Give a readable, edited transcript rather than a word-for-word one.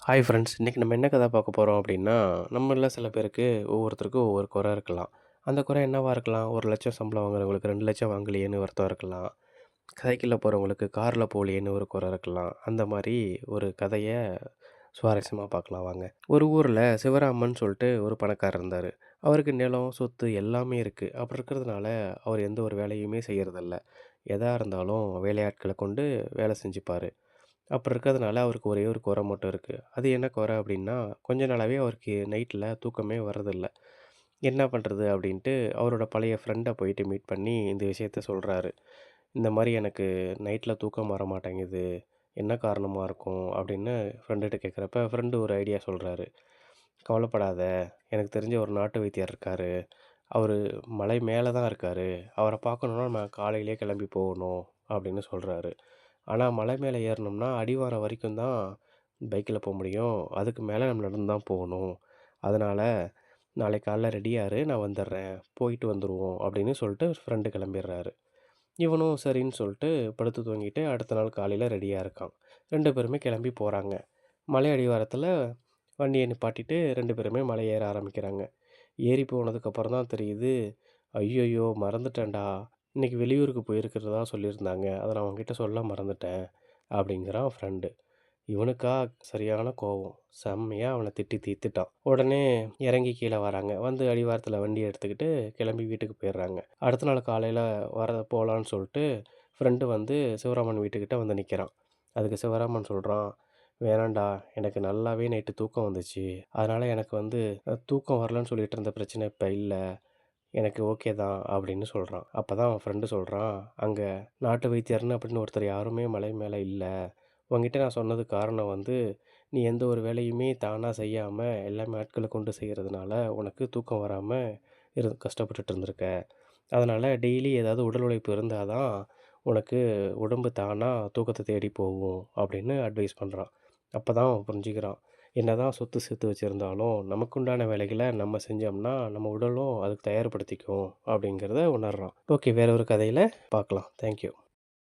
Hi friends! இன்றைக்கி நம்ம என்ன கதை பார்க்க போகிறோம் அப்படின்னா, நம்மள சில பேருக்கு ஒவ்வொருத்தருக்கும் ஒவ்வொரு குறை இருக்கலாம். அந்த குறை என்னவா இருக்கலாம்? 1,00,000 சம்பளம் வாங்குறவங்களுக்கு 2,00,000 வாங்கலையேன்னு வருத்தம் இருக்கலாம். சைக்கிள்ல போகிறவங்களுக்கு காரில் போகலையேன்னு ஒரு குறை இருக்கலாம். அந்த மாரி ஒரு கதைய சுவாரஸ்யமா பார்க்கலாம் வாங்க. ஒரு ஊரில் சிவராமன் சொல்லிட்டு ஒரு பணக்காரர் இருந்தார். அவருக்கு நிலம், சொத்து எல்லாமே இருக்குது. அப்படி இருக்கிறதுனால அவர் எந்த ஒரு வேலையுமே செய்கிறதில்ல. எதா இருந்தாலும் வேலையாட்கள கொண்டு வேலை செஞ்சுப்பாரு. அப்படி இருக்கிறதுனால அவருக்கு ஒரே ஒரு குறை மட்டும் இருக்குது. அது என்ன குறை அப்படின்னா, கொஞ்ச நாளாவே அவருக்கு நைட்டில தூக்கமே வர்றதில்ல. என்ன பண்ணுறது அப்படின்ட்டு அவரோட பழைய ஃப்ரெண்ட போயிட்டு மீட் பண்ணி இந்த விஷயத்த சொல்றாரு. இந்த மாரி எனக்கு நைட்ல தூக்கம் வர மாட்டேங்குது. என்ன காரணமா இருக்கும்? அப்படின்னு ஃப்ரெண்டுட்ட கேட்குறப்ப, ஃப்ரெண்டு ஒரு ஐடியா சொல்றாரு. கவலைப்படாத, எனக்கு தெரிஞ்ச ஒரு நாட்டு வைத்தியர் இருக்காரு. அவரு மலை மேல தான் இருக்காரு. அவர பார்க்கணுன்னா நம்ம காலையிலேயே கிளம்பி போகணும் அப்படின்னு சொல்றாரு. ஆனா மலை மேல ஏறணும்னா அடிவாரம் வரைக்கும் தான் பைக்ல போ முடியும். அதுக்கு மேல நம்ம நடந்து தான் போகணும். அதனால நாளைக்கு காலைல ரெடியா இரு, நான் வந்துடுறேன். போயிட்டு வந்துருவோம் அப்படின்னு சொல்லிட்டு ஃப்ரெண்டு கிளம்பிடுறாரு. இவனும் சரின்னு சொல்லிட்டு படுத்து தூங்கிட்டு அடுத்த நாள் காலையில ரெடியா இருக்கான். 2 பேருமே கிளம்பி போறாங்க. மலை அடிவாரத்தில வண்டிய நிப்பாட்டிட்டு 2 பேருமே மலை ஏற ஆரம்பிக்கிறாங்க. ஏறி போனதுக்கப்புறம் தான் தெரியுது, "ஐய்யய்யோ! மறந்துட்டேன்டா. இன்னைக்கு வெளியூருக்கு போயிருக்கிறதா சொல்லியிருந்தாங்க. அத நான் உன்கிட்ட சொல்ல மறந்துட்டேன்." அப்படிங்கிறான் ஃப்ரெண்டு. இவனுக்கா சரியான கோவம். செம்மையா அவன திட்டி தீர்த்துட்டான். உடனே இறங்கி கீழ வராங்க. வந்து அடிவாரத்தில வண்டிய எடுத்துக்கிட்டு கிளம்பி வீட்டுக்கு போயிடுறாங்க. அடுத்த நாள் காலையில போலான்னு சொல்லிட்டு ஃப்ரெண்டு வந்து சிவராமன் வீட்டுக்கிட்ட வந்து நிக்கிறான். அதுக்கு சிவராமன் சொல்றான், "வேணான்டா, எனக்கு நல்லாவே நைட்டு தூக்கம் வந்துச்சு. அதனால எனக்கு வந்து தூக்கம் வரலன்னு சொல்லிட்டு இருந்த பிரச்சனை இப்ப இல்ல. எனக்கு ஓகே தான்." அப்படின்னு சொல்றான். அப்பதான் அவன் ஃப்ரெண்டு சொல்றான், "அங்க நாட்டு வைத்தியர்ன்னு அப்படின்னு ஒருத்தர் யாருமே மலை மேல இல்ல. உன்கிட்ட நான் சொன்னதுக்கு காரணம் வந்து, நீ எந்த ஒரு வேலையுமே தானா செய்யாம, எல்லாமே ஆட்கள கொண்டு செய்றதுனால, உனக்கு தூக்கம் வராம கஷ்டப்பட்டுட்டு இருந்திருக்க. அதனால டெய்லி ஏதாவது உடல் உழைப்பு இருந்தா தான், உனக்கு உடம்பு தானா தூக்கத்த தேடி போகும்." அப்படின்னு அட்வைஸ் பண்றான். அப்பதான் அவன் புரிஞ்சுக்கிறான். என்னதான் சொத்து சேர்த்து வச்சிருந்தாலும், நமக்குண்டான வேலைகள நம்ம செஞ்சோம்னா, நம்ம உடலும் அதுக்கு தயார்படுத்திக்கும் அப்படிங்கிறத உணர்றான். ஓகே, வேற ஒரு கதையில பார்க்கலாம். Thank you.